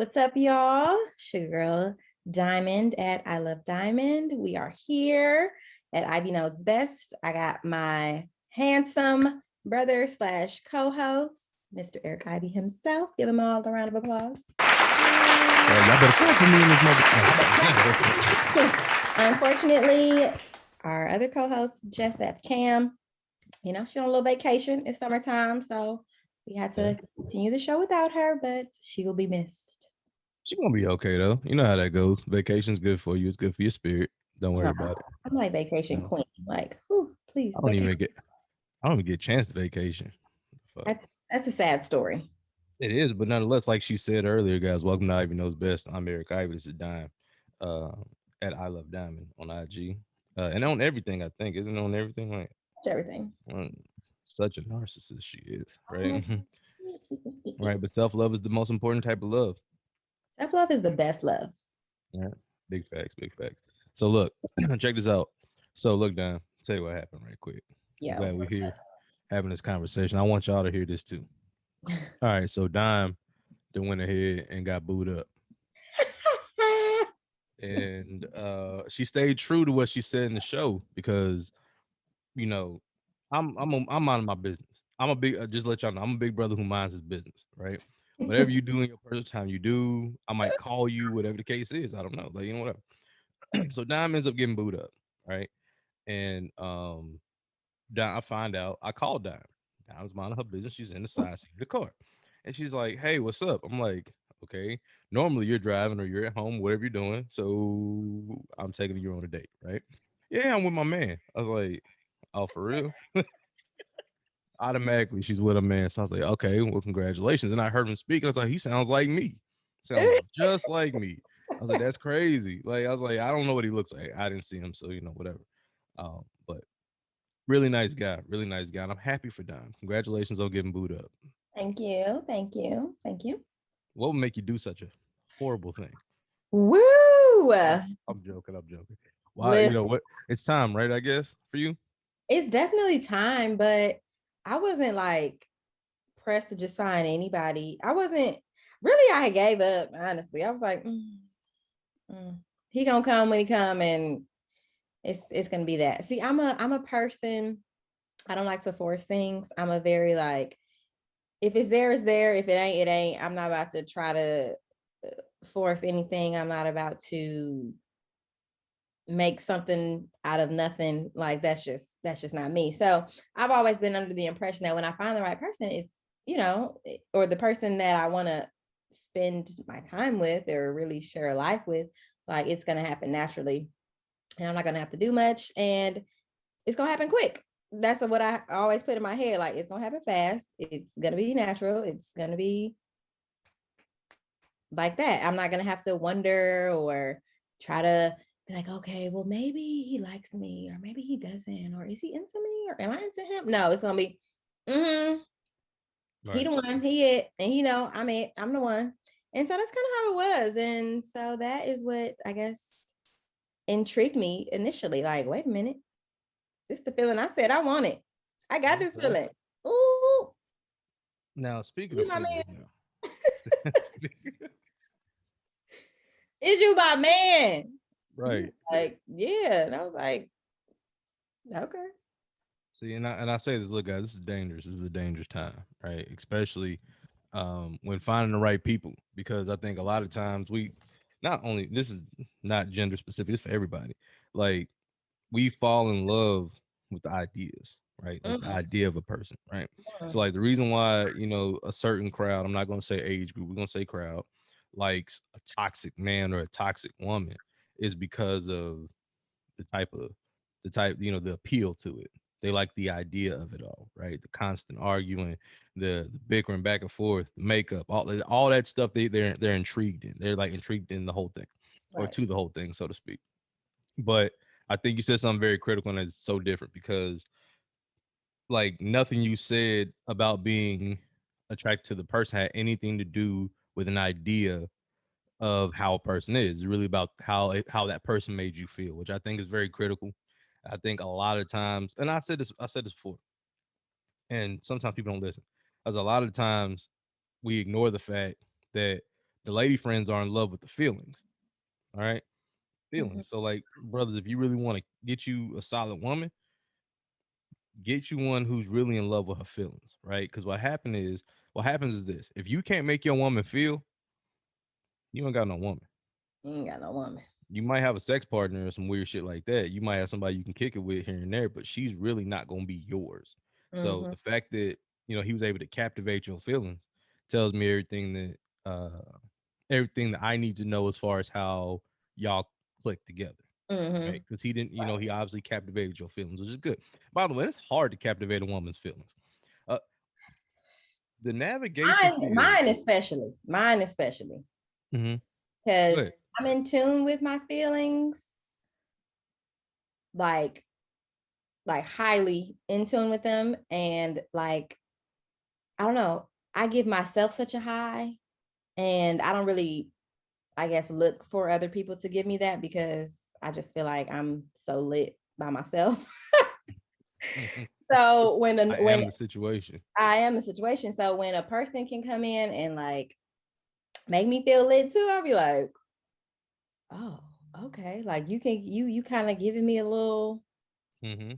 What's up, y'all? It's your girl Diamond at I Love Diamond. We are here at Ivy Knows Best. I got my handsome brother slash co-host, Mr. Eric Ivey himself. Give him all a round of applause. Y'all better clap for me in this Unfortunately, our other co-host, Jessep Cam, she's on a little vacation. It's summertime, so we had to continue the show without her, but she will be missed. She's gonna be okay though. You know how that goes. Vacation's good for you. It's good for your spirit. Don't worry about it. I'm like vacation queen. Like, whew, please. I don't even get. I don't even get a chance to vacation. Fuck. That's a sad story. It is, but nonetheless, like she said earlier, guys, welcome to Ivy Knows Best. I'm Eric Ivey. This is Diam, uh, at I Love Diamond on IG, and on everything. I think isn't it on everything like Everything. such a narcissist she is, right? Right, but self love is the most important type of love. Self love is the best love. Yeah, big facts, big facts. So look, check this out. So look, Diam, tell you what happened right quick. I'm glad we're here having this conversation. I want y'all to hear this too. All right, so Dime then went ahead and got booed up. And she stayed true to what she said in the show because, you know, I'm minding my business. I'm a big just let y'all know I'm a big brother who minds his business, right? Whatever you do in your personal time, you do. I might call you, whatever the case is. I don't know, like whatever. So Dime ends up getting booed up, right? And I find out I called Dime. Dime was minding her business. She's in the side seat of the car. And she's like, hey, what's up? I'm like, okay. Normally you're driving or you're at home, whatever you're doing. So I'm taking you on a date, right? Yeah, I'm with my man. I was like, oh, for real? Automatically she's with a man. So I was like, okay, well, congratulations. And I heard him speak. I was like, he sounds like me. Sounds just like me. I was like, that's crazy. Like, I was like, I don't know what he looks like. I didn't see him, so whatever. But really nice guy, really nice guy. And I'm happy for Don. Congratulations on getting booed up. Thank you. Thank you. Thank you. What would make you do such a horrible thing? Woo! I'm joking. I'm joking. Why? You know what? It's time, right? I guess for you. It's definitely time, but I wasn't like pressed to just find anybody. I wasn't really. I gave up. Honestly, I was like, he gonna come when he come, and it's gonna be that. See, I'm a person. I don't like to force things. I'm a very like, if it's there, it's there. If it ain't, it ain't. I'm not about to try to force anything. I'm not about to make something out of nothing. Like that's just not me. So I've always been under the impression that when I find the right person, it's, or the person that I want to spend my time with or really share a life with, like it's going to happen naturally. And I'm not going to have to do much. And it's going to happen quick. That's what I always put in my head. Like, it's going to happen fast. It's going to be natural. It's going to be like that. I'm not going to have to wonder or try to be like, okay, well, maybe he likes me or maybe he doesn't, or is he into me or am I into him? No, it's going to be, he the one, he it, and I'm it, I'm the one. And so that's kind of how it was. And so that is what I guess intrigued me initially. Like, wait a minute, this is the feeling I said I want it. I got this feeling. Ooh. Now, speaking of feelings, is you my man? Right. Like, yeah. And I was like, okay. See, and I say this, look, guys, this is dangerous. This is a dangerous time, right? Especially when finding the right people, because I think a lot of times we, not only, this is not gender specific, it's for everybody. Like, we fall in love with the ideas, right? Like the idea of a person, right? So like the reason why, a certain crowd, I'm not going to say age group, we're going to say crowd, likes a toxic man or a toxic woman is because of the appeal to it. They like the idea of it all, right? The constant arguing, the bickering back and forth, the makeup, all that stuff. They're intrigued in. They're like intrigued in the whole thing, or to the whole thing, so to speak. But I think you said something very critical, and it's so different because, like, nothing you said about being attracted to the person had anything to do with an idea of how a person is. It's really about how that person made you feel, which I think is very critical. I think a lot of times, and I said this before, and sometimes people don't listen. As a lot of times, we ignore the fact that The lady friends are in love with the feelings. All right, Mhm. feelings. So like, brothers, if you really want to get you a solid woman, get you one who's really in love with her feelings, right? Because what happens is this: if you can't make your woman feel, you ain't got no woman. You ain't got no woman. You might have a sex partner or some weird shit like that. You might have somebody you can kick it with here and there, but she's really not gonna be yours. So Hmm. the fact that he was able to captivate your feelings tells me everything that I need to know as far as how y'all click together. Hmm. Right? Because he didn't, he obviously captivated your feelings, which is good. By the way, it's hard to captivate a woman's feelings. Uh, the navigation field. Mine especially, Mm-hmm. because Good. I'm in tune with my feelings, like highly in tune with them, and like I don't know, I give myself such a high, and I don't really, I guess, look for other people to give me that because I just feel like I'm so lit by myself. So I am the situation. I am the situation, so when a person can come in and like make me feel lit too, I'll be like, oh, okay. Like you kind of giving me a little Mm-hmm.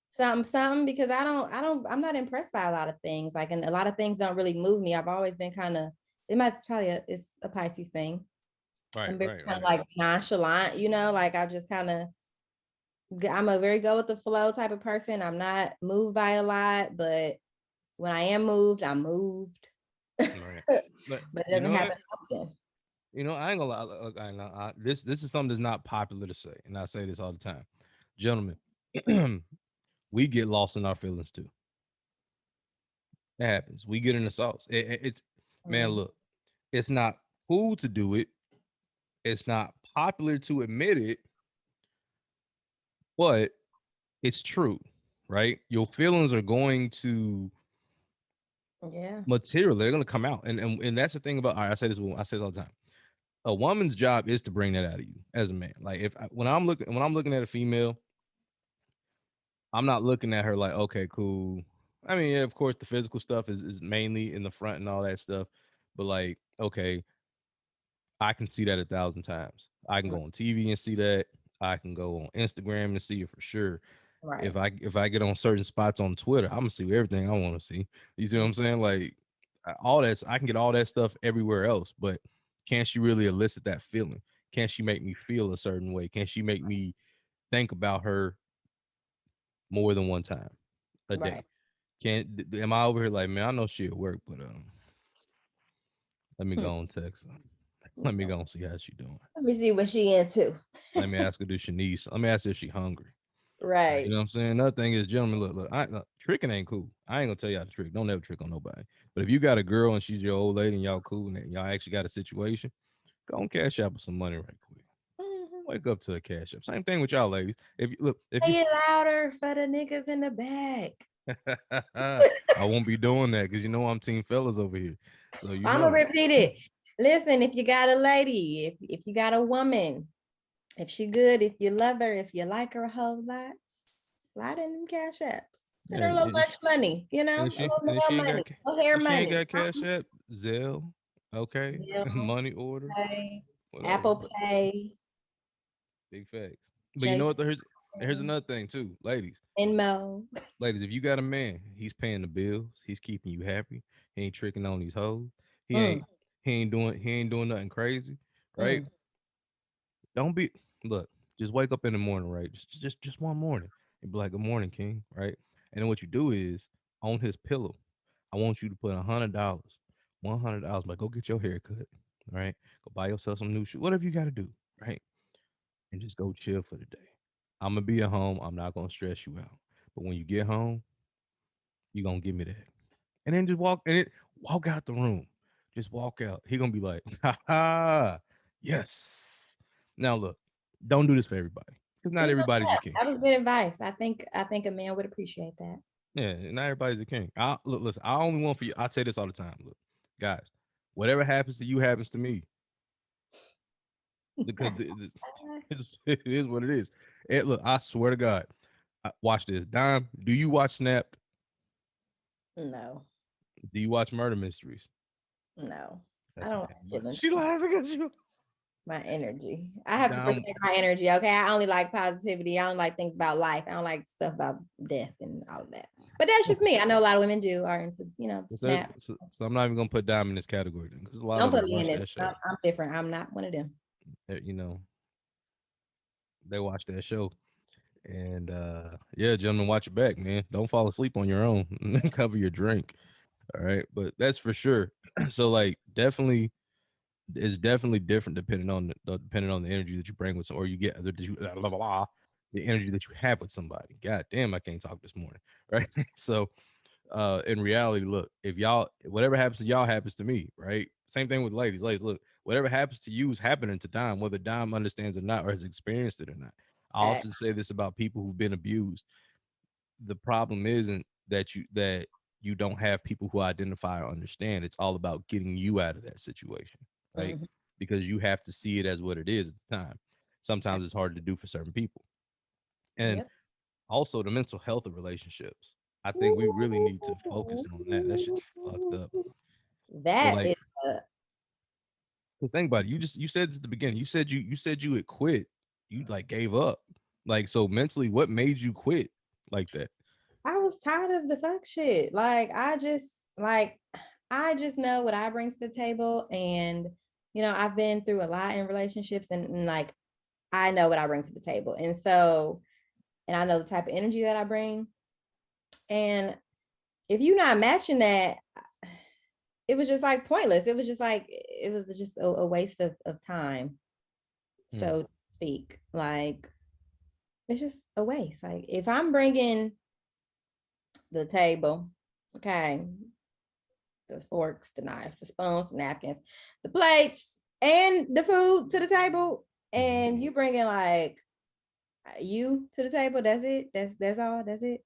something because I'm not impressed by a lot of things. Like, and a lot of things don't really move me. I've always been kind of, it's a Pisces thing. Right, I'm very right, kind of right. like nonchalant, like I just kind of, I'm a very go with the flow type of person. I'm not moved by a lot, but when I am moved, I'm moved. Right. But But it you doesn't know happen what? often. I ain't gonna lie. Look, this is something that's not popular to say, and I say this all the time, gentlemen. We get lost in our feelings too. It happens. We get in the sauce. It's man, Mm, look, it's not cool to do it. It's not popular to admit it, but it's true, right? Your feelings are going to yeah. material. They're going to come out, and that's the thing about. All right, I say this all the time. A woman's job is to bring that out of you as a man. Like when I'm looking at a female, I'm not looking at her like, okay, cool. I mean, yeah, of course, the physical stuff is mainly in the front and all that stuff, but like, okay, I can see that 1,000 times. I can Mm, go on TV and see that. I can go on Instagram and see it for sure. right. If I get on certain spots on Twitter, I'm gonna see everything I want to see. You see what Mm, I'm saying? Like all that, I can get all that stuff everywhere else, but can she really elicit that feeling? Can she make me feel a certain way? Can she make me think about her more than one time a day? right. Am I over here like, man, I know she'll work, but let me Hmm. go on text her. Let me go and see how she doing. Let me see what she into. Let me ask her, does she need? Let me ask her if she hungry. You Right. know what I'm saying? Another thing is, gentlemen, look, tricking ain't cool. I ain't gonna tell y'all to trick. Don't ever trick on nobody. But if you got a girl and she's your old lady and y'all cool and y'all actually got a situation, go on cash app with some money right quick. Mhm. Wake up to a cash app. Same thing with y'all ladies. If you look, if you, Play it louder for the niggas in the back. I won't be doing that because I'm team fellas over here. So I'm gonna repeat it. Listen, if you got a lady, if you got a woman, if she good, if you love her, if you like her a whole lot, slide in them cash apps. Send her a little And lunch money, and if a she little and if nail she ain't money, got a little hair if she ain't money, got cash app, Zelle, okay, Zelle, money order, Pay, whatever. Apple Pay, Big facts. But you know J what? Here's another thing too, ladies. Venmo. Ladies, if you got a man, he's paying the bills, he's keeping you happy. He ain't tricking on these hoes. He ain't Mm, he ain't doing nothing crazy, right? mm, Don't be look. Just wake up in the morning, right? Just one morning, and be like, "Good morning, King," right? And then what you do is on his pillow, I want you to put $100, $100. Like, go get your hair cut, right? Go buy yourself some new shoes, whatever you got to do, right? And just go chill for the day. I'm gonna be at home. I'm not gonna stress you out. But when you get home, you gonna give me that. And then just walk out the room. Just walk out. He gonna be like, ha ha, yes. Now look, don't do this for everybody. Because not See, look, everybody's a king. that was good advice. I think a man would appreciate that. Yeah, not everybody's a king. Look, listen, I only want for you. I say this all the time. Look, guys, whatever happens to you happens to me. Because it is what it is. Look, I swear to God. Watch this. Dime, do you watch Snapped? No, Do you watch Murder Mysteries? no. I don't like feeling She laughing at you. my energy. I have to Down. protect my energy. Okay. I only like positivity. I don't like things about life. I don't like stuff about death and all of that. But that's just me. I know a lot of women do are into, snap. So I'm not even gonna put Diamond in this category because a lot Don't of put them me in watch this. that show. I'm different. I'm not one of them. You know, they watch that show. And yeah, gentlemen, watch your back, man. Don't fall asleep on your own. Cover your drink. All right. But that's for sure. So like definitely it's definitely different depending on the energy that you bring with some or you get that you blah, blah, blah, the energy that you have with somebody. God damn, I can't talk this morning. Right. So in reality, look, if y'all whatever happens to y'all happens to me, right? Same thing with ladies. Ladies, look, whatever happens to you is happening to Dime, whether Dime understands it or not, or has experienced it or not. I often say this about people who've been abused. The problem isn't that you don't have people who identify or understand. It's all about getting you out of that situation, right? Mhm. Because you have to see it as what it is at the time. Sometimes it's hard to do for certain people. And Yep. also the mental health of relationships. I think we really need to focus on that. That shit's fucked up. So That like is a, the thing about it, you said this at the beginning. You said you had quit. You like gave up. Like so mentally, what made you quit like that? I was tired of the fuck shit. I just know what I bring to the table. And, I've been through a lot in relationships and like I know what I bring to the table. And I know the type of energy that I bring. And if you're not matching that, it was just like pointless. It was just a waste of time, Hmm. so to speak. Like, it's just a waste. Like, if I'm bringing the table, okay, the forks, the knives, the spoons, the napkins, the plates, and the food to the table, Mm-hmm. and you bringing like you to the table, that's it. That's all. That's it.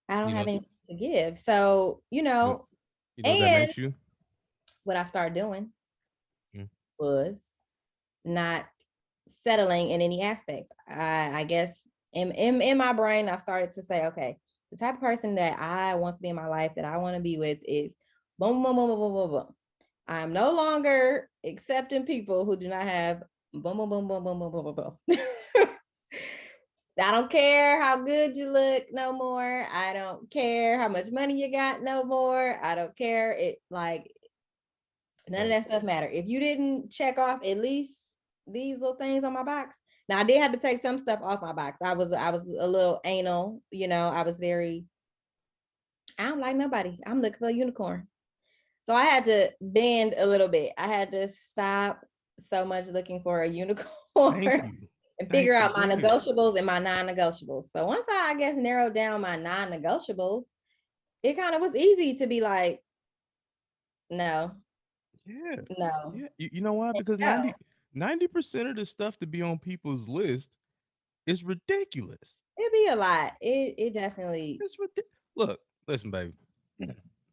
I don't You know, have anything to give. So, you, you know what that and makes you. what I started doing Mm. was not settling in any aspects. I guess in my brain, I started to say, okay, the type of person that I want to be in my life, that I want to be with is boom, boom, boom, boom, boom, boom, boom. I'm no longer accepting people who do not have boom, boom, boom, boom, boom, boom, boom, boom, boom. I don't care how good you look no more. I don't care how much money you got no more. I don't care. It like none of Right. that stuff matter. If you didn't check off at least these little things on my box. Now I did have to take some stuff off my box. I was a little anal, I was very, I don't like nobody. I'm looking for a unicorn. So I had to bend a little bit. I had to stop so much looking for a Thank unicorn you. and figure Thank you. out my Go ahead. negotiables and my non-negotiables. So once I guess narrowed down my non-negotiables, it kind of was easy to be like, no, Yeah. no, Yeah. You know why? Because no. 90% of the stuff to be on people's list is ridiculous. It'd be a lot. It definitely. It's ridiculous. Look, listen, baby.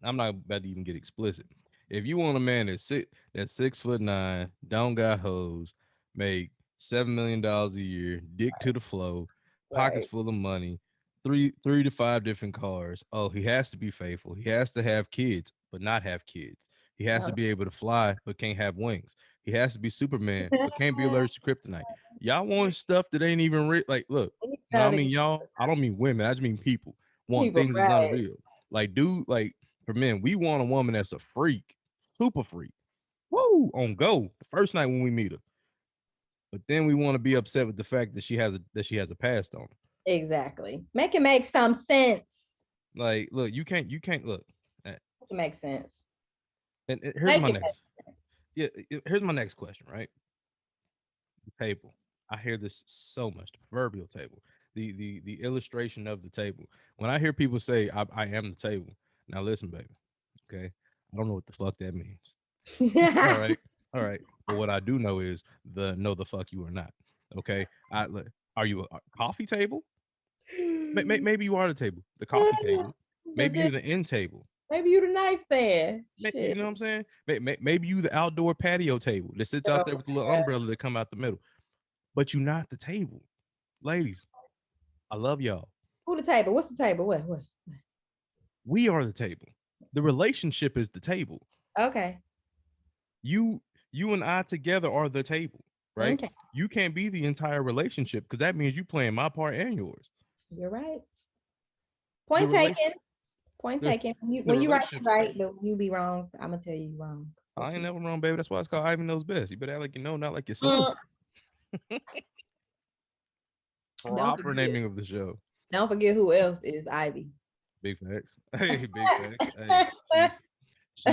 I'm not about to even get explicit. If you want a man that's 6'9", don't got hoes, make $7 million a year, dick to the flow, pockets Right. full of money, three to five different cars. Oh, he has to be faithful. He has to have kids, but not have kids. He has to Oh. be able to fly, but can't have wings. He has to be Superman, but can't be allergic to kryptonite. Y'all want stuff that ain't even real. Like, look, when I mean y'all, I don't mean women. I just mean people want People, things that's right? unreal. Like, dude, like for men, we want a woman that's a freak, super freak. Woo, on go the first night when we meet her. But then we want to be upset with the fact that she has a past on her. Exactly. Make it make some sense. Like, look, you can't look. uh, Make it make sense. and here's Make my it next, yeah, here's my next question. Right, the table. I hear this so much. The proverbial table. The illustration of the table. When I hear people say I am the table. Now listen, baby. Okay, I don't know what the fuck that means. make. All right. All right. But what I do know is the no the fuck you are not. Okay. Are you a coffee table? Maybe you are the table, the coffee table. But Maybe then you're the end table. maybe you the nice man. You Shit. know what I'm saying? Maybe you the outdoor patio table that sits out there with the little umbrella that come out the middle. But you're not the table. Ladies, I love y'all. Who the table? What's the table? What? We are the table. The relationship is the table. Okay. You you and I together are the table, right? Okay, You can't be the entire relationship because that means you playing my part and yours. you're right. The Point relation taken. Point the, taken. When you the when you right, you relationship's right. stable. But when you be wrong, I'm gonna tell you wrong. I But ain't you. never wrong, baby. That's why it's called Ivy knows best. You better act like you know, not like you suck. Mm, don't Proper forget. naming of the show. Don't forget who else is Ivy. Big facts. Hey, big facts. Hey, she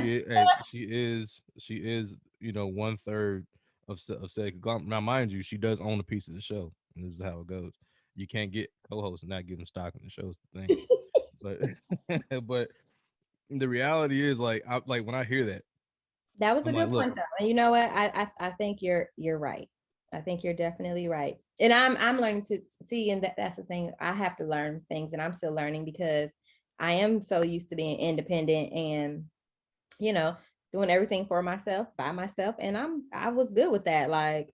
is, you know, 1/3 of said conglomerate. Now, mind you, she does own a piece of the show, and this is how it goes. You can't get co-hosts and not give them stock in the show. Is the thing, but but the reality is, like when I hear that, That was a I'm like, good look, point though. And you know what? I think you're right. I think you're definitely right. And I'm learning to see, and that's the thing. I have to learn things, and I'm still learning because I am so used to being independent and you know doing everything for myself by myself, and I was good with that. Like,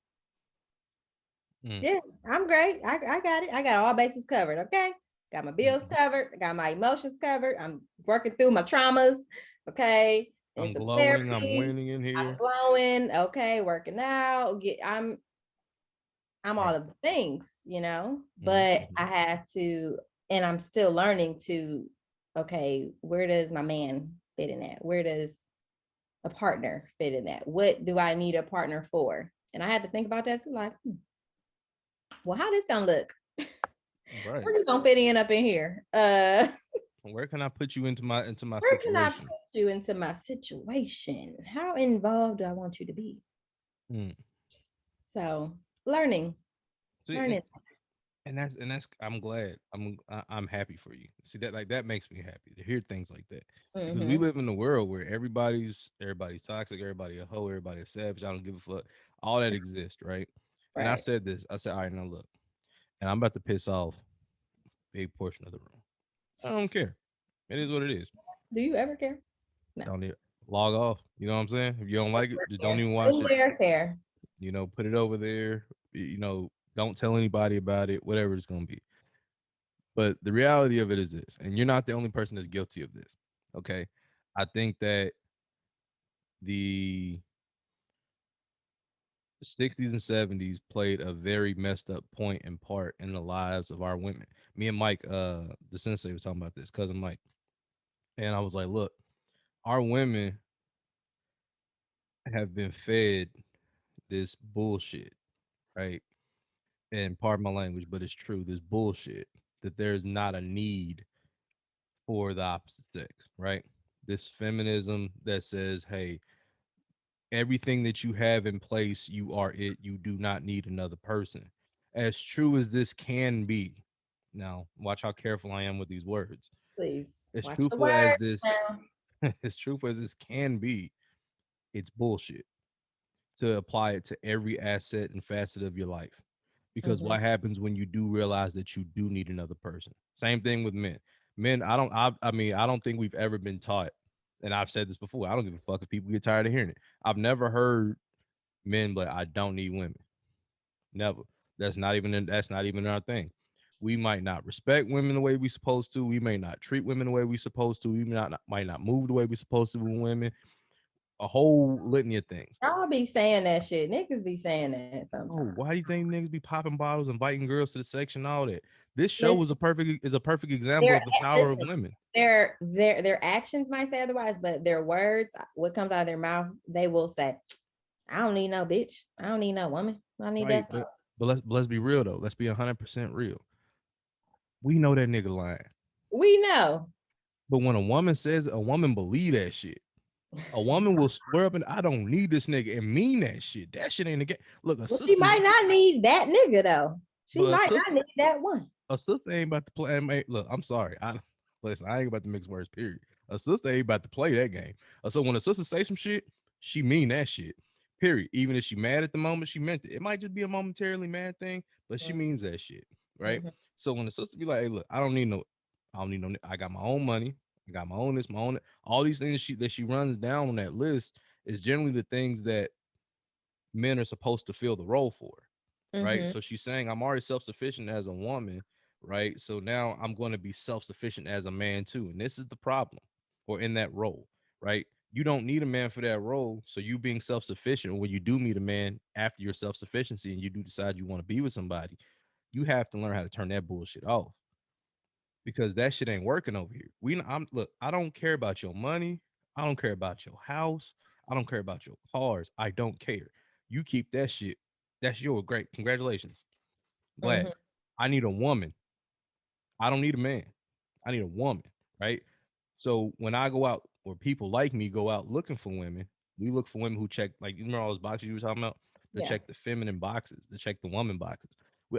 mm, yeah, I'm great. I got it. I got all bases covered. Okay, got my bills mhm. covered. I got my emotions covered. I'm working through my traumas. Okay, and I'm some glowing, I'm therapy. winning in I'm here. glowing. Okay, working out. I'm all Right. of the things, but Mm-hmm. I had to, and I'm still learning to, okay, where does my man fit in that? Where does a partner fit in that? What do I need a partner for? And I had to think about that too, like, well, how this gonna look? Right. Where you gonna fit in up in here? Where can I put you into my Where can I put situation? you into my situation? How involved do I want you to be? Mm. So learning, See, learning. and that's I'm glad. I'm happy for you. See that, like, that makes me happy to hear things like that, because we Mm-hmm. live in a world where everybody's toxic, everybody a hoe, everybody a savage. I don't give a fuck. All that exists, right? And I Right. said this. I said, all right, now look, and I'm about to piss off a big portion of the room. I don't care. It is what it is. Do you ever care? No. Don't need log off. You know what I'm saying? If you don't like it, just don't Care. even watch it. Anywhere care. You know, put it over there. You know, don't tell anybody about it. Whatever it's gonna be. But the reality of it is this, and you're not the only person that's guilty of this. Okay. I think that the 60s and 70s played a very messed up point and part in the lives of our women. Me and Mike, the sensei, was talking about this, cousin Mike. And I was like, look, our women have been fed this bullshit, right? And pardon my language, but it's true. This bullshit that there's not a need for the opposite sex, right? This feminism that says, hey, everything that you have in place, you are it. You do not need another person. As true as this can be, now watch how careful I am with these words. Please As watch the truthful as words this, now. as truthful as this can be, it's bullshit to apply it to every asset and facet of your life. Because Mm-hmm. what happens when you do realize that you do need another person? Same thing with men. Men, I mean, I don't think we've ever been taught, and I've said this before, I don't give a fuck if people get tired of hearing it. I've never heard men, but I don't need women. Never. That's not even our thing. We might not respect women the way we supposed to. We may not treat women the way we supposed to. We might not move the way we supposed to with women. A whole litany of things. Y'all be saying that shit. Niggas be saying that Oh, sometimes. why do you think niggas be popping bottles, inviting girls to the section, all that? This show Listen, was a perfect example their of the power of listen, women. their actions might say otherwise, but their words, what comes out of their mouth, they will say, I don't need no bitch. I don't need no woman. I need Right, that. but let's be real though. Let's be 100% real. We know that nigga lying. We know. But when a woman says, a woman believe that shit. A woman will swear up and I don't need this nigga and mean that shit. That shit ain't a game. Look, Well, she might not need that nigga though. She but might not need that one. a sister ain't about to play. Look, I'm sorry. Listen, I ain't about to mix words. Period. A sister ain't about to play that game. So when a sister say some shit, she mean that shit. Period. Even if she mad at the moment, she meant it. It might just be a momentarily mad thing, but she means that shit, right? Mm-hmm. So when the sister be like, "Hey, look, I don't need no. I got my own money. I got my own this, my own all these things that she runs down on that list is generally the things that men are supposed to fill the role for, right? Mm-hmm. So she's saying, I'm already self sufficient as a woman, right? So now I'm going to be self sufficient as a man too. And this is the problem, or in that role, right? You don't need a man for that role. So you being self-sufficient, when you do meet a man after your self-sufficiency and you do decide you want to be with somebody, you have to learn how to turn that bullshit off because that shit ain't working over here. I'm look, I don't care about your money. I don't care about your house. I don't care about your cars. I don't care. You keep that shit. That's your great. Congratulations. Glad. Mhm. I need a woman. I don't need a man. I need a woman, right? So when I go out, or people like me go out looking for women, we look for women who check, like, you remember all those boxes you were talking about? To Yeah. check the feminine boxes, to check the woman boxes.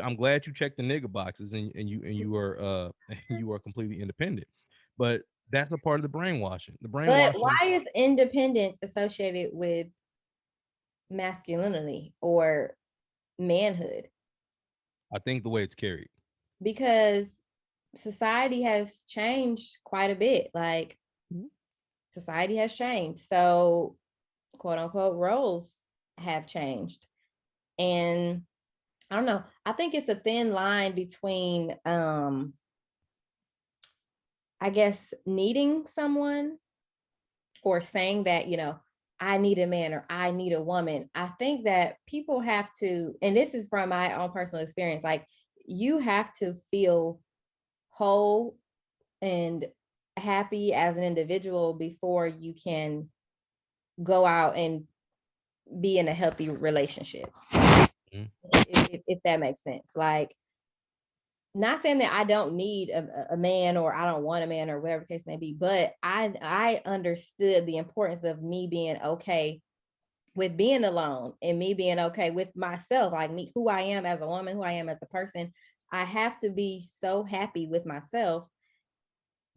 I'm glad you checked the nigga boxes, and you are you are completely independent. But that's a part of the brainwashing. The But why brainwashing, is independence associated with masculinity or manhood? I think the way it's carried. Because society has changed quite a bit. Like Mhm. society has changed. So quote unquote roles have changed. And I don't know. I think it's a thin line between I guess needing someone or saying that, I need a man or I need a woman. I think that people have to, and this is from my own personal experience, like you have to feel whole and happy as an individual before you can go out and be in a healthy relationship. Mhm. If that makes sense. Like, not saying that I don't need a man or I don't want a man or whatever the case may be, but I understood the importance of me being okay with being alone and me being okay with myself, like me, who I am as a woman, who I am as a person. I have to be so happy with myself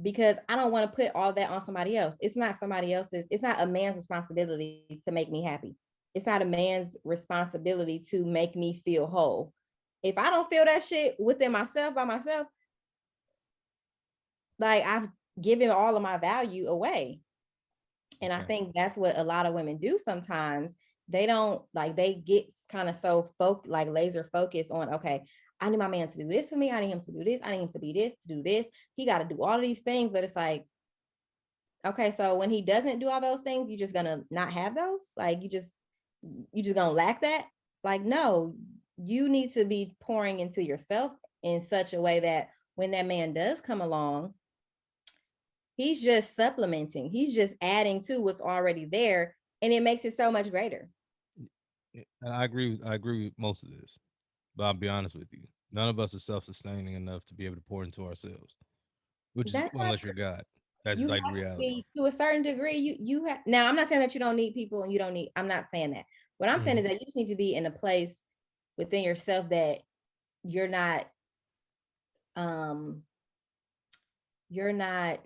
because I don't want to put all that on somebody else. It's not somebody else's, it's not a man's responsibility to make me happy. It's not a man's responsibility to make me feel whole. If I don't feel that shit within myself by myself, like I've given all of my value away. And I Okay. think that's what a lot of women do sometimes. They don't like, they get kind of so like laser focused on, okay, I need my man to do this for me. I need him to do this. I need him to be this, to do this. He got to do all of these things. But it's like, okay, so when he doesn't do all those things, you just gonna not have those? Like you just gonna lack that? Like, no, you need to be pouring into yourself in such a way that when that man does come along, he's just supplementing, he's just adding to what's already there, and it makes it so much greater. And I agree. I agree with most of this, but I'll be honest with you. None of us are self-sustaining enough to be able to pour into ourselves, which is That's not unless you're true. God. That's You just like have the to reality. be, to a certain degree, you have. Now I'm not saying that you don't need people and you don't need, I'm not saying that. What I'm saying Mhm. is that you just need to be in a place within yourself that you're not um you're not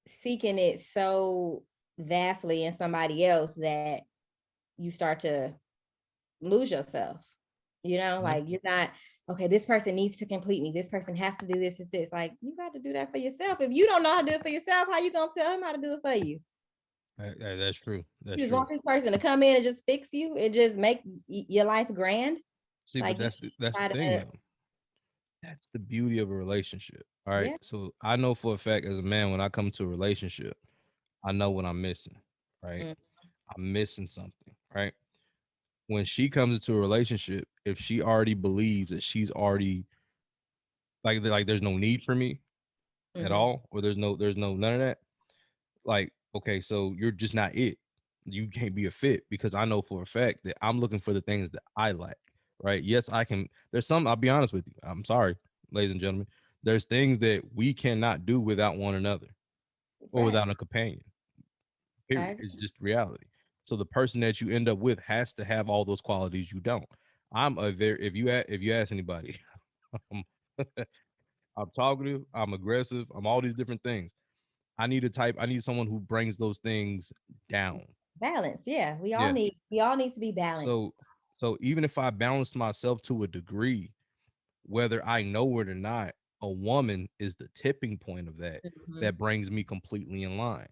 seeking it so vastly in somebody else that you start to lose yourself. Yeah. Like you're not, okay, this person needs to complete me, this person has to do this, is this, like you got to do that for yourself. If you don't know how to do it for yourself, how you gonna tell him how to do it for you? That's true. That's You just true. want this person to come in and just fix you and just make your life grand? See, but Like you that's the try thing to, though. That's the beauty of a relationship. All right. yeah. So I know for a fact as a man, when I come to a relationship, I know what I'm missing. Right. Mm, I'm missing something. Right. When she comes into a relationship, if she already believes that she's already like there's no need for me at mm-hmm. all, or there's no none of that. Like, okay, so you're just not it. You can't be a fit because I know for a fact that I'm looking for the things that I lack. Right. Yes, I can. There's some, I'll be honest with you. I'm sorry, ladies and gentlemen. There's things that we cannot do without one another or Right. without a companion. I Period. It's agree. just reality. So the person that you end up with has to have all those qualities you don't. I'm a very if you ask anybody, I'm, I'm talkative, I'm aggressive, I'm all these different things. I need someone who brings those things down. Balance, yeah, Yeah. we all need to be balanced. So even if I balance myself to a degree, whether I know it or not, a woman is the tipping point of that Mhm. that brings me completely in line.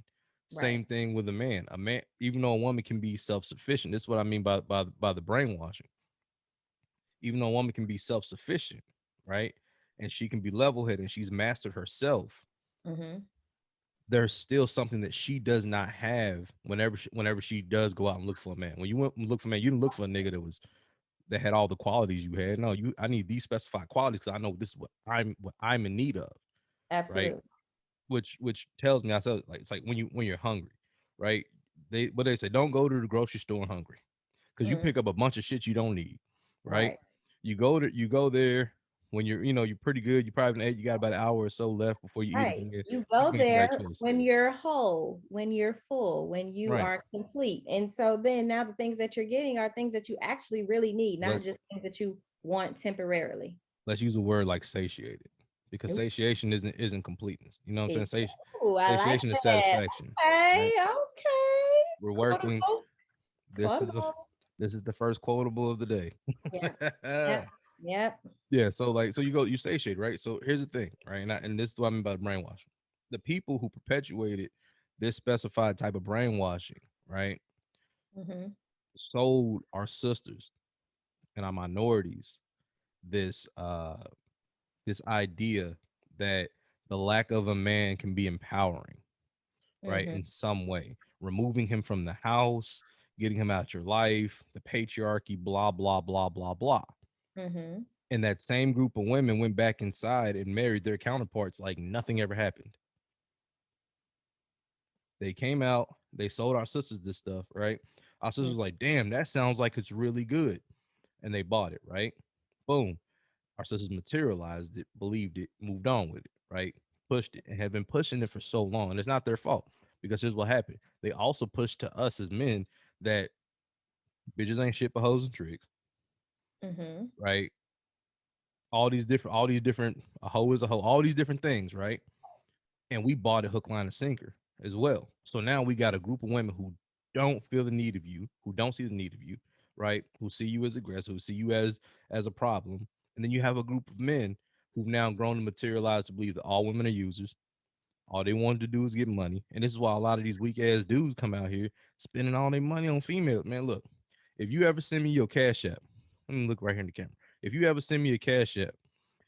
Right. Same thing with a man. A man, even though a woman can be self-sufficient, this is what I mean by the brainwashing. Even though a woman can be self-sufficient, right? And she can be level-headed and she's mastered herself, Hmm. there's still something that she does not have whenever she does go out and look for a man. When you went and look for a man, you didn't look for a nigga that had all the qualities you had. No, I need these specified qualities because I know this is what I'm in need of, right? Absolutely. Which tells me, I said, like, it's like when you're hungry, right? They say, don't go to the grocery store hungry because you Mm, pick up a bunch of shit you don't need, right? right. You go there when you're pretty good. You probably ate. You got about an hour or so left before you eat Right. again. You You go can make the right there choices, when you're whole, when you're full, when you right? are complete. And so then now the things that you're getting are things that you actually really need, not Let's just things that you want temporarily. let's use a word like satiated, because Ooh, satiation isn't completeness. You know what I'm it- saying? ooh, I like Satiation is that. satisfaction, Okay, right? okay. We're working. Quotable, This is the quotable. this is the first quotable of the day. Yeah, yep, yep. Yeah, so you satiate, right? So here's the thing, right? And this is what I mean by brainwashing. The people who perpetuated this specified type of brainwashing, right, Mm-hmm, sold our sisters and our minorities this this idea that the lack of a man can be empowering, right? mm-hmm, In some way, removing him from the house, getting him out your life, the patriarchy, blah blah blah blah blah. mm-hmm, And that same group of women went back inside and married their counterparts like nothing ever happened. They came out, they sold our sisters this stuff, right? Our sisters was like, damn, that sounds like it's really good. And they bought it, right? Boom. Our sisters materialized it, believed it, moved on with it, right? Pushed it and have been pushing it for so long. And it's not their fault because here's what happened. They also pushed to us as men that bitches ain't shit but hoes and tricks, mm-hmm, right? All these different, a hoe is a hoe, all these different things, right? And we bought it hook, line, and sinker as well. So now we got a group of women who don't feel the need of you, who don't see the need of you, right? Who see you as aggressive, who see you as a problem, and then you have a group of men who've now grown to materialize to believe that all women are users. All they wanted to do is get money, and this is why a lot of these weak ass dudes come out here spending all their money on females. Man, look, if you ever send me your cash app, let me look right here in the camera. If you ever send me a cash app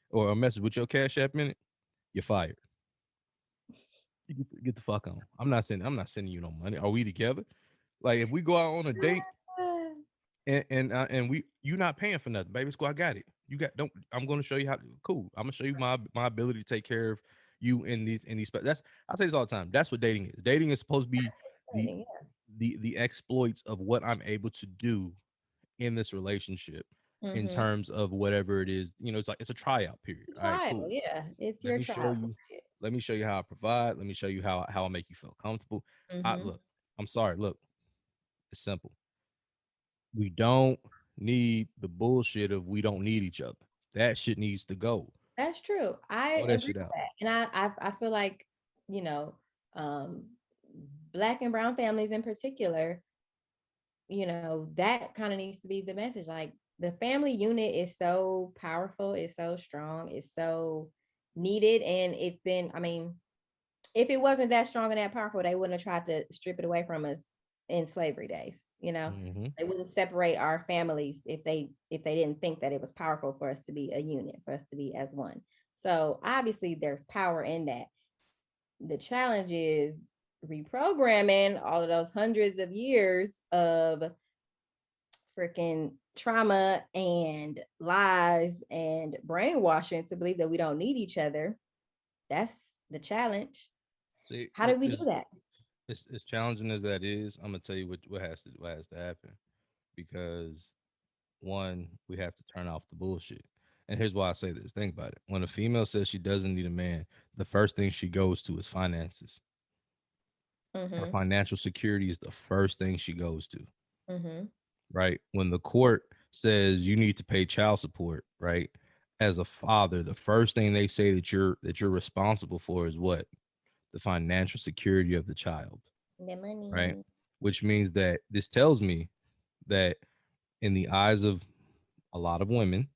or a message with your cash app in it, you're fired. You get the fuck on. I'm not sending you no money. Are we together? Like if we go out on a date and we you not paying for nothing, baby. School, I got it. You got don't. I'm going to show you how. Cool. I'm gonna show you my ability to take care of you in these. That's I say this all the time. That's what dating is. Dating is supposed to be the yeah. the exploits of what I'm able to do in this relationship in Mm-hmm. terms of whatever it is. It's like it's a tryout period. It's a All right, trial, cool. yeah. It's Let your me show trial you. Let me show you how I provide. Let me show you how I make you feel comfortable. I period. look. I'm sorry. Look, it's simple. We don't need the bullshit of we don't need each other. That shit needs to go. That's true. I Throw that agree shit with out. that. And I feel like, you know, um, black and brown families in particular, that kind of needs to be the message. Like the family unit is so powerful, it's so strong, it's so needed. And it's been, I mean, if it wasn't that strong and that powerful, they wouldn't have tried to strip it away from us in slavery days. Mm-hmm. They wouldn't separate our families if they didn't think that it was powerful for us to be a unit, for us to be as one. So obviously there's power in that. The challenge is reprogramming all of those hundreds of years of freaking trauma and lies and brainwashing to believe that we don't need each other. That's the challenge. See, How do we do that? as challenging as that is, I'm gonna tell you what has to happen because one, we have to turn off the bullshit. And here's why I say this. Think about it. When a female says she doesn't need a man, the first thing she goes to is finances. Her Mm-hmm. financial security is the first thing she goes to, Mm-hmm. right? When the court says you need to pay child support, right? As a father, the first thing they say that you're responsible for is what? The financial security of the child, The right? money. Which means that this tells me that in the eyes of a lot of women,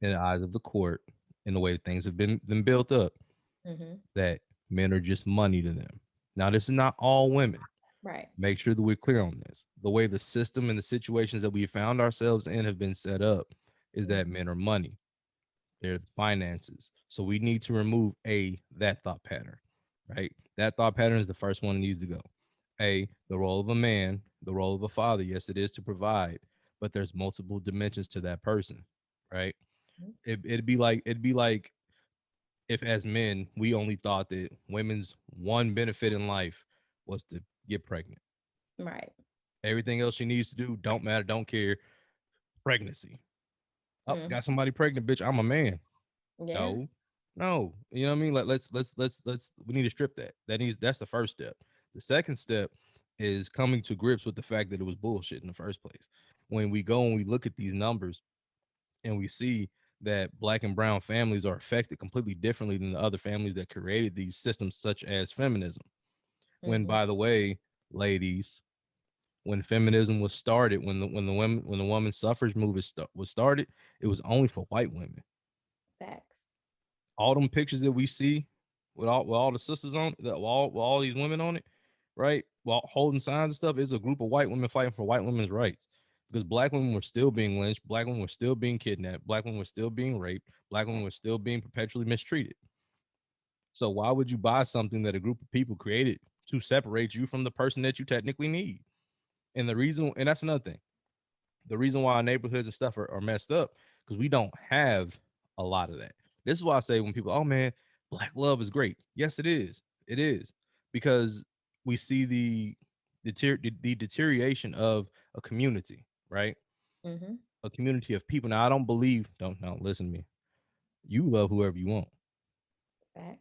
in the eyes of the court, in the way things have been built up, Mm-hmm. that men are just money to them. Now, this is not all women. Right. Make sure that we're clear on this. The way the system and the situations that we found ourselves in have been set up is that Mm-hmm. men are money, they're finances. So we need to remove that thought pattern. right? That thought pattern is the first one that needs to go. The role of a man, the role of a father, yes, it is to provide, but there's multiple dimensions to that person, right? It'd be like if as men we only thought that women's one benefit in life was to get pregnant. Right. Everything else she needs to do don't matter, don't care. Pregnancy. Oh, Mm. got somebody pregnant, bitch. I'm a man. Yeah. No, no. You know what I mean? Like let's we need to strip that. That's the first step. The second step is coming to grips with the fact that it was bullshit in the first place. When we go and we look at these numbers and we see that black and brown families are affected completely differently than the other families that created these systems such as feminism. When Mm-hmm. by the way, ladies, when feminism was started, when the woman suffrage movement was started, it was only for white women. Facts. All them pictures that we see with all the sisters on with all these women on it, right? While holding signs and stuff, is a group of white women fighting for white women's rights. Because black women were still being lynched, black women were still being kidnapped, black women were still being raped, black women were still being perpetually mistreated. So why would you buy something that a group of people created to separate you from the person that you technically need? And that's another thing. The reason why our neighborhoods and stuff are messed up because we don't have a lot of that. This is why I say when people, oh man, black love is great. Yes, it is. It is because we see the deterioration of a community, right? Mm-hmm. A community of people. Now, I don't believe. Don't listen to me. You love whoever you want, Facts.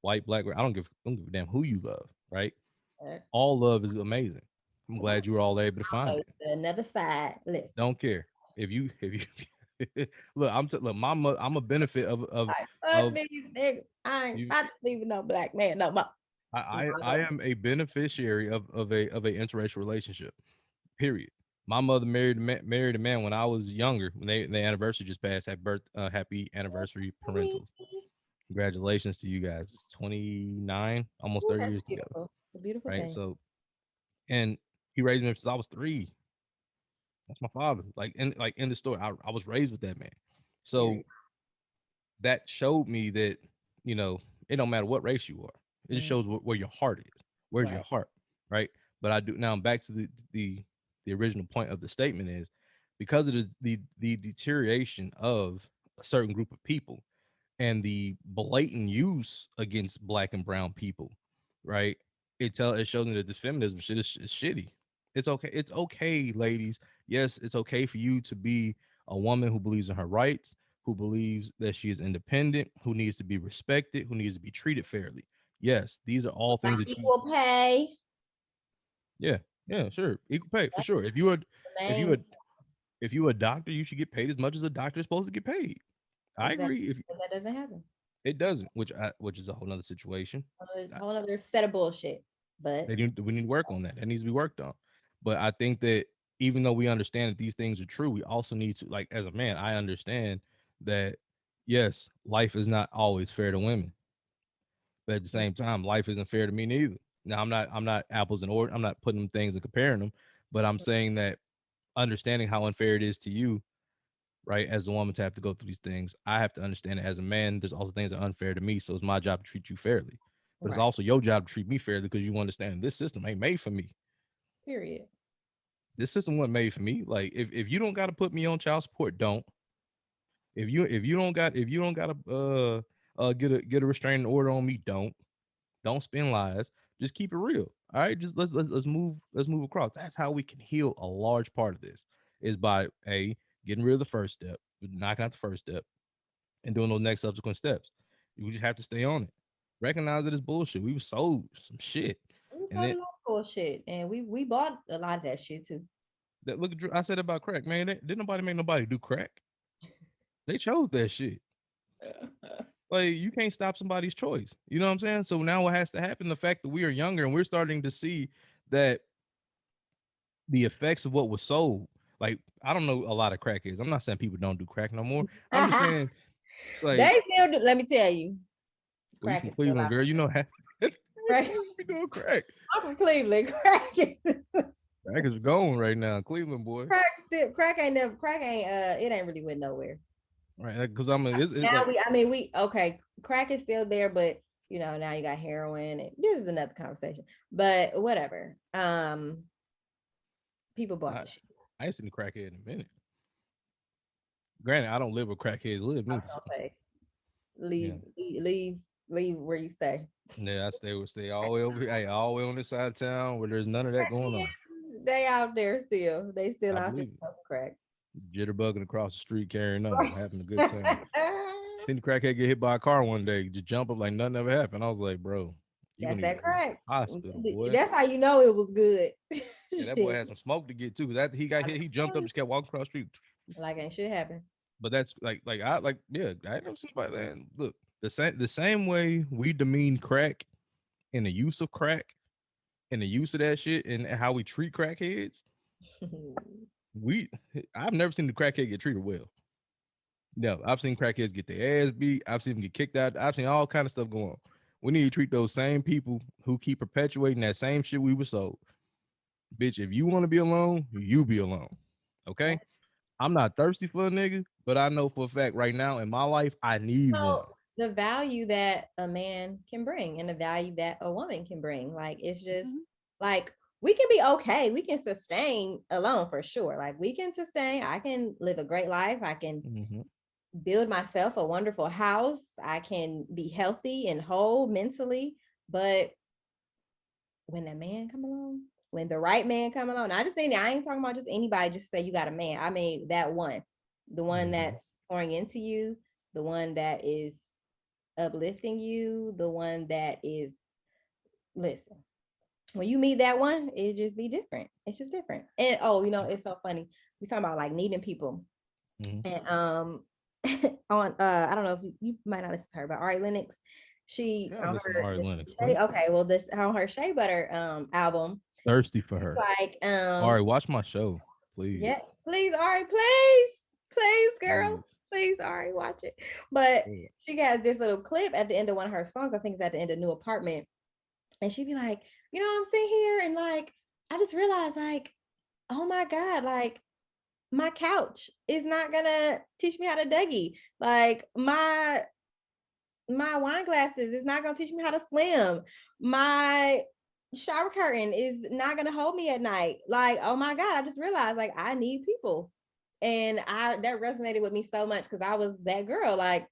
white, black. I don't give a damn who you love, right? Facts. All love is amazing. I'm glad you were all able to find So it. another side. Listen. Don't care if you look. Look. I'm a benefit of Like, fuck of these niggas. I ain't you. about to leave no black man no more. I am a beneficiary of a interracial relationship. Period. My mother married a man when I was younger. When the anniversary just passed. Happy anniversary, parentals. Congratulations to you guys. It's 29, almost Ooh, 30 that's years together, beautiful. A beautiful right? thing. So, and he raised me since I was 3. That's my father. Like in the story, I was raised with that man. So Period. that showed me that you know it don't matter what race you are. It just Mm. shows where your heart is. Where's your Right. heart, right? But I do now. Back to the original point of the statement is because of the deterioration of a certain group of people and the blatant use against black and brown people, right? It shows me that this feminism shit is shitty. It's okay. It's okay, ladies. Yes, it's okay for you to be a woman who believes in her rights, who believes that she is independent, who needs to be respected, who needs to be treated fairly. Yes, these are all Like things that you. equal pay. Yeah, yeah, sure, equal pay for That's sure. the If you name. would if you a doctor, you should get paid as much as a doctor is supposed to get paid. I Exactly. agree. If But that doesn't happen. it doesn't, which is a whole other situation. A whole other set of bullshit. But We need to work on that. That needs to be worked on. But I think that even though we understand that these things are true, we also need to, like, as a man, I understand that yes, life is not always fair to women, but at the same time, life isn't fair to me neither. Now, I'm not apples and oranges. I'm not putting them things and comparing them, but I'm saying that understanding how unfair it is to you, right, as a woman to have to go through these things, I have to understand it as a man. There's also things that are unfair to me, so it's my job to treat you fairly. But it's right. also your job to treat me fairly because you understand this system ain't made for me. Period. This system wasn't made for me. Like if you don't got to put me on child support, don't. If you don't got to get a restraining order on me, don't spin lies. Just keep it real. All right, just let's move across. That's how we can heal a large part of this is by getting rid of the first step, knocking out the first step, and doing those next subsequent steps. You just have to stay on it. Recognize that it's bullshit. We were sold some shit, We and saw then a lot of bullshit. And we bought a lot of that shit too. that look. I said about crack, man. Didn't nobody make nobody do crack. They chose that shit. Like you can't stop somebody's choice. You know what I'm saying? So now what has to happen? The fact that we are younger and we're starting to see that the effects of what was sold. Like I don't know a lot of crackheads. I'm not saying people don't do crack no more. I'm just saying like, They still do. Let me tell you, well, you crack from is still Cleveland, out. girl. You know how Crack. we doing crack. I'm from Cleveland. Crack is Crack is going right now, Cleveland boy. crack ain't it ain't really went nowhere. Right? Because I'm it's Now like we crack is still there, but now you got heroin. And this is another conversation, but whatever. People bought I the shit. I ain't seen a crackhead in a minute. Granted, I don't live where crackheads live I neither. was So gonna say, yeah, leave where you stay. yeah, I stay all the way over here, hey, all the way on this side of town where there's none of that going on. They out there still. They still I out there believe it. smoking crack. Jitterbugging across the street carrying on, having a good time. Seen the crackhead get hit by a car one day, just jump up like nothing ever happened. I was like, bro, you That's gonna need that to go to crack. the hospital, boy. That's how you know it was good. Yeah, that boy Shit. had some smoke to get too. That he got hit, he jumped up, just kept walking across the street. Like ain't shit happen. But that's yeah, I ain't never seen about that. Look, the same way we demean crack and the use of crack and the use of that shit and how we treat crackheads, we I've never seen the crackhead get treated well. No, I've seen crackheads get their ass beat. I've seen them get kicked out. I've seen all kind of stuff go on. We need to treat those same people who keep perpetuating that same shit we were sold. Bitch, if you want to be alone, you be alone. Okay? I'm not thirsty for a nigga, but I know for a fact right now in my life, I need one. So the value that a man can bring and the value that a woman can bring, like it's just like we can be okay. We can sustain alone for sure. Like we can sustain. I can live a great life. I can Mm-hmm. build myself a wonderful house. I can be healthy and whole mentally. But when a man come along, when the right man come along, I ain't talking about just anybody, just say you got a man. I mean that one, the one Mm-hmm. that's pouring into you, the one that is uplifting you, the one that is, listen, when you meet that one, it just be different. It's just different. And it's so funny. We talking about like needing people. Mm-hmm. And on I don't know if you might not listen to her, but Ari Lennox, she Yeah, on listen to her Ari Lennox. okay, well this on her Shea Butter album, Thirsty for her. like All right, watch my show, please. yeah, please, Ari, please, girl, Please. please, Ari, watch it. But Yeah. she has this little clip at the end of one of her songs. I think it's at the end of New Apartment, and she be like, I'm sitting here and like I just realized like, oh my god, like my couch is not gonna teach me how to Dougie. Like my wine glasses is not gonna teach me how to swim. My shower curtain is not gonna hold me at night. Like, oh my God, I just realized like I need people. And that resonated with me so much because I was that girl, like,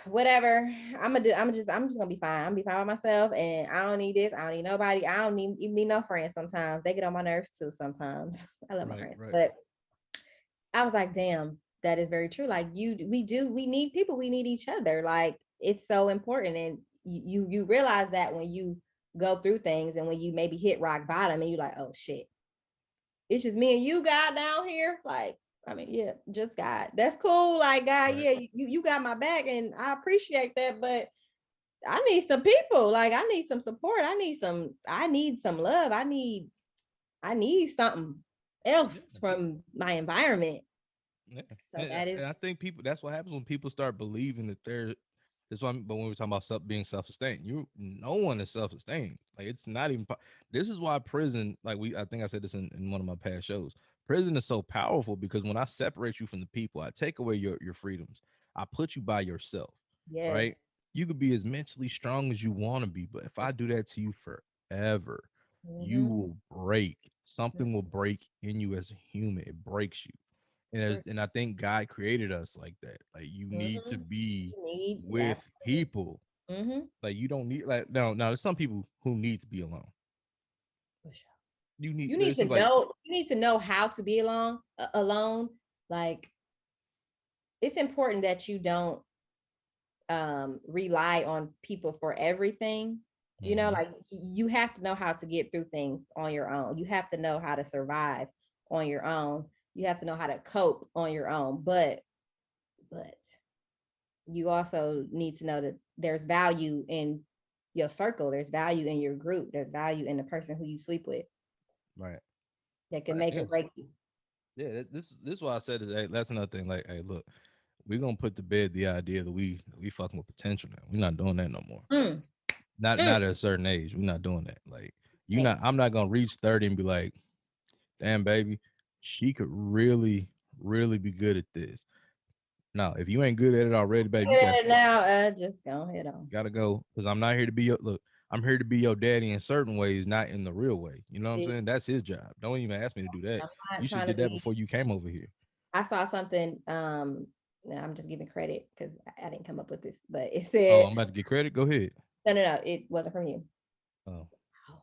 whatever. I'm just gonna be fine. I'm gonna be fine by myself. And I don't need this. I don't need nobody. I don't even need no friends sometimes. They get on my nerves too sometimes. I love my Right, friends. right. But I was like, damn, that is very true. Like we need people, we need each other. Like it's so important. And you realize that when you go through things and when you maybe hit rock bottom and you're like, oh shit, it's just me and you, God, down here. Like, I mean, yeah, just God. That's cool. Like, God, Right. yeah, you got my back and I appreciate that. But I need some people. Like, I need some support. I need some love. I need something else Yeah. from my environment. Yeah. So that is And I think people that's what happens when people start believing that they're this one, but when we're talking about being self-sustained, no one is self-sustained. Like it's not even this is why prison, like I think I said this in one of my past shows. Prison is so powerful because when I separate you from the people, I take away your freedoms. I put you by yourself, yes. right? You could be as mentally strong as you want to be, but if I do that to you forever, you Mm-hmm. will break. Something will break in you as a human. It breaks you. And I think God created us like that. Like you need to Mm-hmm. be Need with people. mm-hmm. Like you don't need like no. Now there's some people who need to be alone. For sure. You need You need there's to some like know. You need to know how to be alone. Like it's important that you don't rely on people for everything. mhm, Like you have to know how to get through things on your own. You have to know how to survive on your own. You have to know how to cope on your own. But you also need to know that there's value in your circle, there's value in your group, there's value in the person who you sleep with right. that can Right. make or Yeah. break you. Yeah. This is why I said is hey, that's another thing. Like, hey, look, we're gonna put to bed the idea that we fucking with potential now. We're not doing that no more. Mm, Not at a certain age. We're not doing that. Like man. I'm not gonna reach 30 and be like, damn baby, she could really, really be good at this. No, if you ain't good at it already, baby, you Good got at it now. Just go ahead on. gotta go. Because I'm not here to be your look. I'm here to be your daddy in certain ways, not in the real way. You know what I'm See, saying? That's his job. Don't even ask me to do that. I'm You not should trying have to did that be. before you came over here. I saw something. Now I'm just giving credit because I didn't come up with this, but it Oh, said, I'm about to get credit. Go ahead. no, no, no, it wasn't from you. Oh, Oh,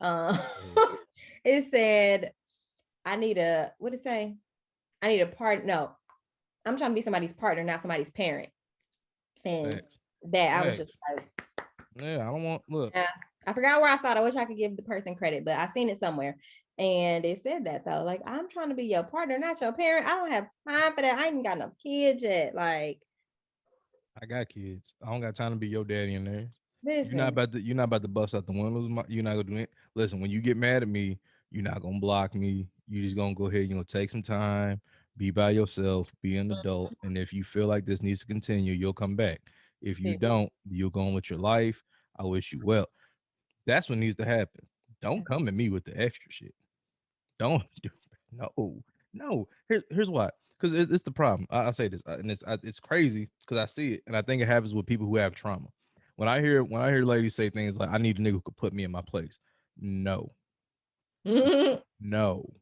wow. go ahead. It said, I need a, what did it say? I need a part. No, I'm trying to be somebody's partner, not somebody's parent. And Facts. that I was just Facts. like, Yeah, I don't want look. yeah. I forgot where I saw it. I wish I could give the person credit, but I seen it somewhere. And it said that though. Like, I'm trying to be your partner, not your parent. I don't have time for that. I ain't got no kids yet. Like, I got kids. I don't got time to be your daddy in there. listen. You're not about to bust out the windows. You're not gonna do it. Listen, when you get mad at me, you're not gonna block me. You just gonna go ahead. You're gonna take some time, be by yourself, be an adult, and if you feel like this needs to continue, you'll come back. If you Period. don't, you'll go on with your life. I wish you well. That's what needs to happen. Don't That's come at me with the extra shit. Don't do no, no. Here's why. Because it's the problem. I say this, and it's crazy because I see it, and I think it happens with people who have trauma. When I hear ladies say things like, "I need a nigga who could put me in my place," no, mm, no.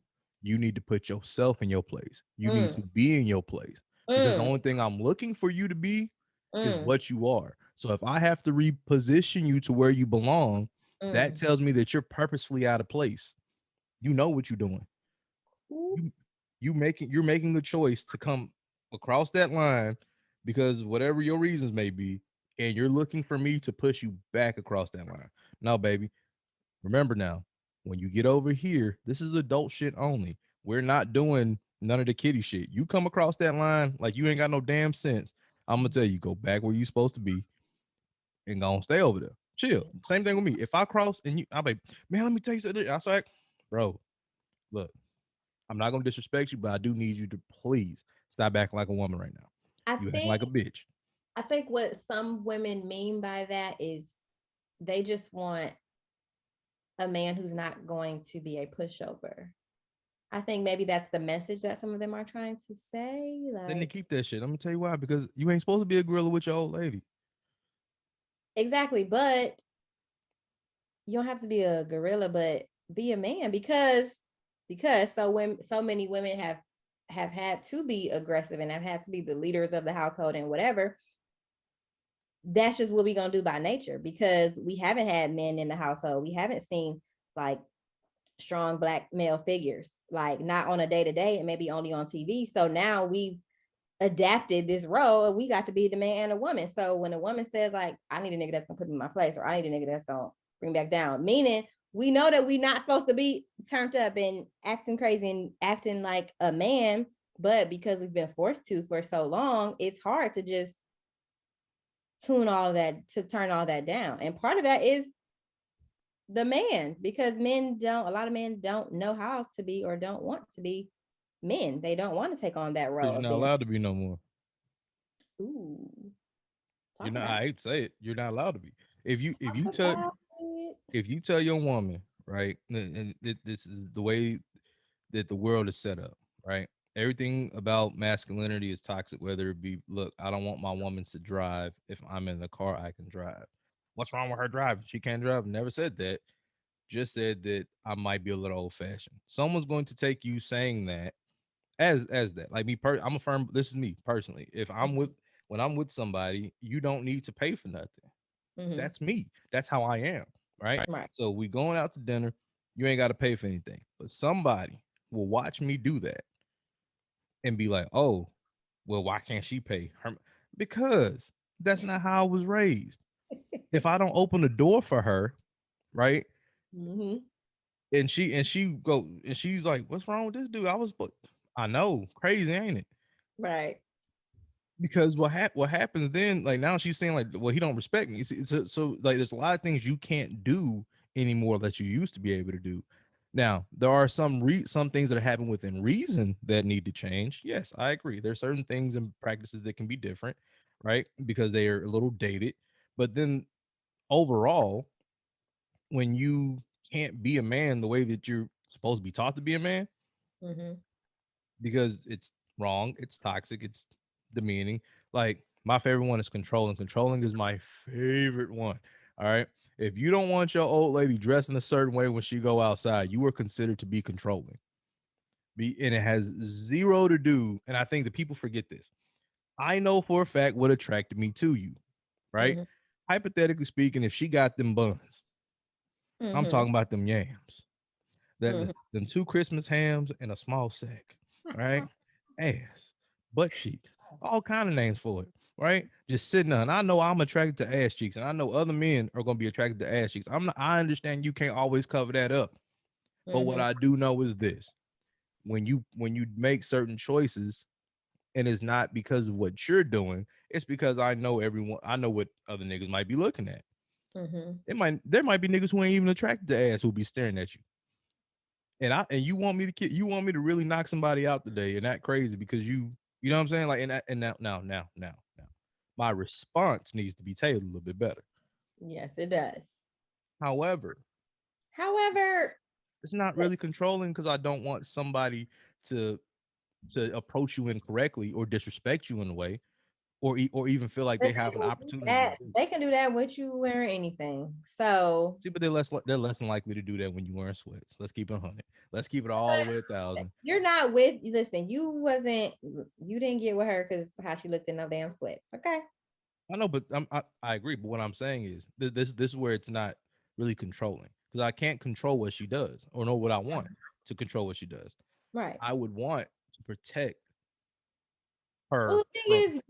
You need to put yourself in your place. You need to mm, be in your place because the mm, only thing I'm looking for you to be is mm, what you are. So if I have to reposition you to where you belong, that mm. tells me that you're purposefully out of place. You know what you're doing. Ooh, you you're making the choice to come across that line because whatever your reasons may be, and you're looking for me to push you back across that line. No, baby. Remember now, when you get over here, this is adult shit only. We're not doing none of the kitty shit. You come across that line like you ain't got no damn sense. I'm gonna tell you, go back where you supposed to be and go and stay over there. Chill. Same thing with me. If I cross and I'll be, man, let me tell you something. I was like, bro, look, I'm not gonna disrespect you, but I do need you to please stop acting like a woman right now. I You acting think like a bitch. I think what some women mean by that is they just want a man who's not going to be a pushover. I think maybe that's the message that some of them are trying to say. Then they Like, keep that shit. I'm gonna tell you why. Because you ain't supposed to be a gorilla with your old lady. exactly, but you don't have to be a gorilla, but be a man because so when so many women have had to be aggressive and have had to be the leaders of the household and whatever, that's just what we're gonna do by nature because we haven't had men in the household. We haven't seen like strong black male figures, like not on a day to day and maybe only on TV. So now we've adapted this role. We got to be the man and a woman. So when a woman says like, I need a nigga that's gonna put me in my place, or I need a nigga that's gonna bring me back down, meaning we know that we're not supposed to be turned up and acting crazy and acting like a man, but because we've been forced to for so long, it's hard to just tune all that to turn all that down. And part of that is the man because a lot of men don't know how to be or don't want to be men. They don't want to take on that Because role you're of not being. allowed to be no more. Ooh, You're talk not. about I hate to say it. You're not allowed to be. If you if talk you tell about it. if you tell your woman right, and this is the way that the world is set up, right? Everything about masculinity is toxic, whether it be, look, I don't want my woman to drive. If I'm in the car, I can drive. What's wrong with her driving? She can't drive. Never said that. Just said that I might be a little old fashioned. Someone's going to take you saying that as that. Like me, I'm a firm. This is me personally. If I'm with when I'm with somebody, you don't need to pay for nothing. Mm-hmm. That's me. That's how I am. Right. Right. So we going out to dinner. You ain't got to pay for anything, but somebody will watch me do that and be like, oh, well, why can't she pay her? Because that's not how I was raised. If I don't open the door for her, right? Mm-hmm. And she's like, what's wrong with this dude? I know, crazy, ain't it? Right. Because what happens then, like now she's saying like, well, he don't respect me. So like there's a lot of things you can't do anymore that you used to be able to do. Now there are some things that happen within reason that need to change. Yes, I agree. There's certain things and practices that can be different, right? Because they are a little dated. But then overall, when you can't be a man the way that you're supposed to be taught to be a man, Mm-hmm. because wrong. It's toxic. It's demeaning. Like my favorite one is controlling. Controlling is my favorite one. All right. If you don't want your old lady dressed in a certain way when she go outside, you are considered to be controlling. And it has zero to do. And I think that people forget this. I know for a fact what attracted me to you, right? Mm-hmm. Hypothetically speaking, if she got them buns, I'm Mm-hmm. talking about them yams, that Mm-hmm. them two Christmas hams and a small sack, right? Ass, butt cheeks, all kind of names for it, right? Just sitting there. And I know I'm attracted to ass cheeks, and I know other men are gonna be attracted to ass cheeks. I'm not, I understand you can't always cover that up, but what Mm-hmm. I do know is this: when you make certain choices, and it's not because of what you're doing, it's because I know everyone. I know what other niggas might be looking at. Mm-hmm. There might be niggas who ain't even attracted to ass who be staring at you. And you want me to you want me to really knock somebody out today and act crazy because you know what I'm saying, like, and now my response needs to be tailored a little bit better. Yes, it does. However, However, it's not really controlling because I don't want somebody to approach you incorrectly or disrespect you in a way, or even feel like but they have an opportunity to do so. they can do that with you wearing anything. So See, but they're less than likely to do that when you wearing sweats. Let's keep it 100. Let's keep it all the way 1,000. you're not with. Listen, you didn't get with her because how she looked in no damn sweats. Okay. I know, but I agree. But what I'm saying is this is where it's not really controlling because I can't control what she does or know what I want to control what she does. Right. I would want to protect Well, her the thing is,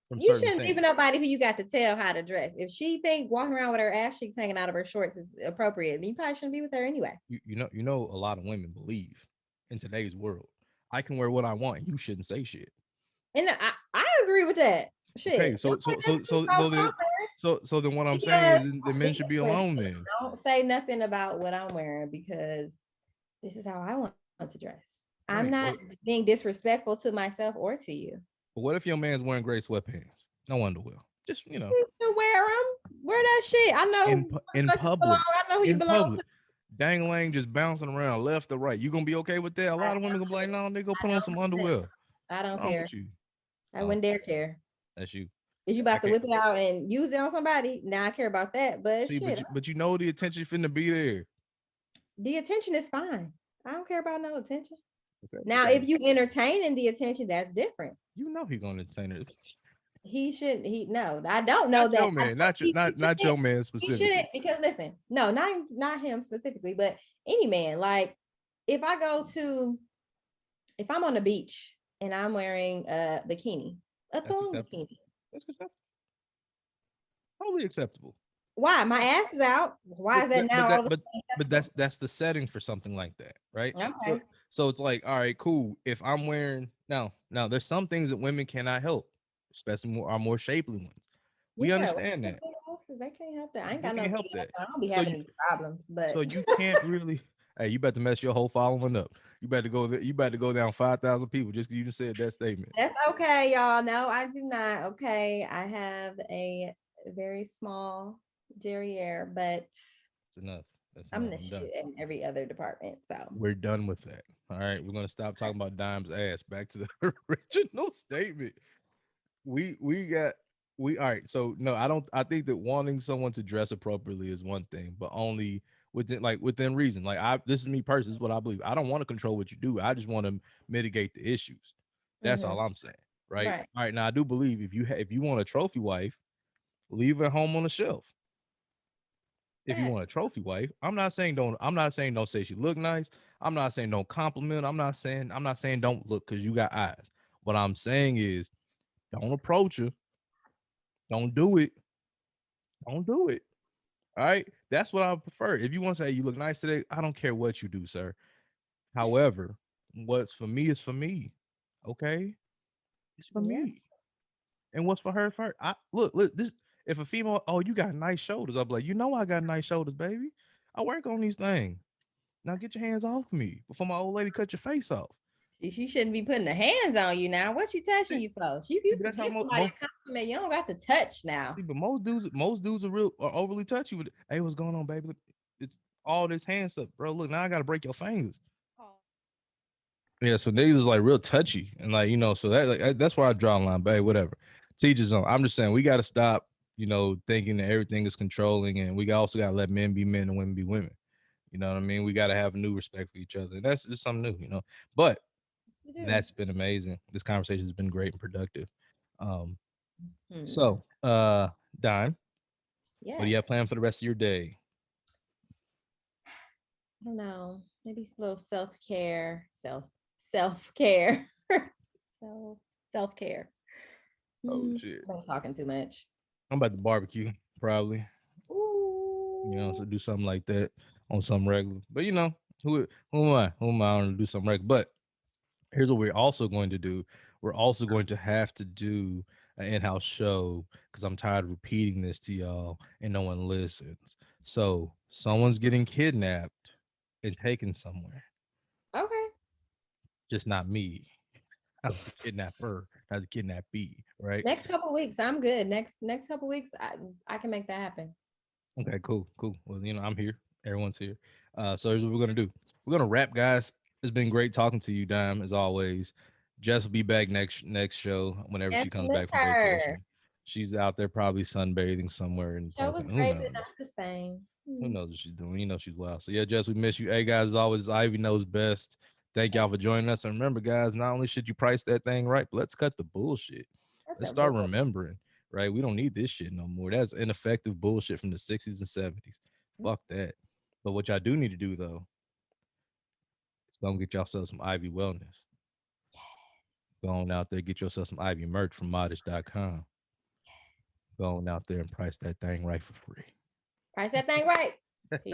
from you certain shouldn't be with things. nobody who you got to tell how to dress. If she think walking around with her ass cheeks hanging out of her shorts is appropriate, then you probably shouldn't be with her anyway. You know a lot of women believe in today's world I can wear what I want. And you shouldn't say shit. And I agree with that. Okay, Shit. Don't wear nothing too so then what I'm saying because is the men should be alone then. don't say nothing about what I'm wearing because this is how I want to dress. I'm Right. not being disrespectful to myself or to you. But what if your man's wearing gray sweatpants? No underwear. Just You can wear them. Wear that shit. I know in what you belong. public. I know who you In belong public. to. Dang Lang just bouncing around left or right. You gonna be okay with that? A I lot of women gonna be like, no, they go put on some don't, underwear. I don't Wrong care. with you? I Oh, wouldn't dare care. that's you. Is you I about to can't whip it out and use it on somebody? Now I care about that. But see, shit, but you know the attention finna be there. the attention is fine. I don't care about no attention. Okay, Now, okay. if you entertaining the attention, that's different. You know he gonna entertain her. He shouldn't. He no, I don't know Not that. your I man, know not your not your man he shouldn't specifically. because listen, no, not him specifically, but any man. Like if I go to if I'm on the beach and I'm wearing a bikini, a That's thong acceptable. bikini. That's acceptable. Totally acceptable. Why? My ass is out. Why But is that but but now all that of a but sudden that's the setting for something like that, right? acceptable? So Okay. so it's like, all right, cool. If I'm wearing now there's some things that women cannot help, especially our more shapely ones. We Yeah. understand that. They can't help that. I ain't They got no can't big help ass. that. I don't be So having you these problems, but so you can't really hey, you better mess your whole following up. You better go you better go down 5,000 people just 'cause you just said that statement. that's okay, y'all. No, I do not. Okay. I have a very small derriere, but That's enough. That's I'm enough. the I'm done. shit in every other department. So We're done with that. All right. We're gonna stop talking about Dime's ass. Back to the original statement. We got we all right. So no, I think that wanting someone to dress appropriately is one thing, but only within reason. Like this is me personally, this is what I believe. I don't want to control what you do. I just want to mitigate the issues. That's mm-hmm. all I'm saying. Right. Right. All right. Now I do believe if you want a trophy wife, leave her home on the shelf. If you Fact. want a trophy wife, I'm not saying don't say she look nice. I'm not saying don't compliment. I'm not saying don't look because you got eyes. What I'm saying is don't approach her. Don't do it. Don't do it. All right. That's what I prefer. If you want to say you look nice today, I don't care what you do, sir. However, what's for me is for me. Okay? It's for Yeah. me. And what's for her first. Look, this if a female, oh, you got nice shoulders. I'll be like, you know I got nice shoulders, baby. I work on these things. Now get your hands off me before my old lady cut your face off. She shouldn't be putting her hands on you now. What she touching See, you for? You but can that's how give somebody a compliment. You don't got to touch now. see, but most dudes are overly touchy with it. Hey, what's going on, baby? Look, it's all this hand stuff, bro. Look, now I gotta break your fingers. Yeah, so niggas is like real touchy and like so that that's where I draw a line. But hey, whatever, teach his own. I'm just saying we got to stop, thinking that everything is controlling, and we also got to let men be men and women be women. You know what I mean? We got to have a new respect for each other, and that's just something new. But We do. that's been amazing. This conversation has been great and productive. Um, Hmm. so, Dime, what do you Yes. have planned for the rest of your day? I don't know. Maybe a little self-care. Self-care. So self-care. Oh shit, I've been talking too much. I'm about to barbecue probably. So Ooh. do something like that on some regular. But who am I? Who am I on to do something regular? But here's what we're also going to do. We're also going to have to do an in-house show because I'm tired of repeating this to y'all and no one listens. So someone's getting kidnapped and taken somewhere. Okay. Just not me. I'm the kidnapper, not the kidnappee, right? Next couple of weeks, I'm good. Next couple of weeks, I can make that happen. Okay, cool, cool. Well, I'm here. Everyone's here. So here's what we're gonna do. We're gonna wrap, guys. It's been great talking to you, Dime, as always. Jess will be back next show whenever Yes, she comes miss back from her. vacation. She's out there probably sunbathing somewhere in Show was fucking who great, but not knows? the same. Who Hmm. knows what she's doing? She's wild. So yeah, Jess, we miss you. Hey guys, as always, Ivy knows best. Thank y'all Thank for joining us. And remember, guys, not only should you price that thing right, but let's cut the bullshit. That's Let's a start bull. remembering, right? We don't need this shit no more. That's ineffective bullshit from the 60s and 70s. Fuck that. But what y'all do need to do though is go and get yourself some Ivy Wellness. Go on out there, get yourself some Ivy merch from modish.com. Go on out there and price that thing right for free. Price that thing right. Peace.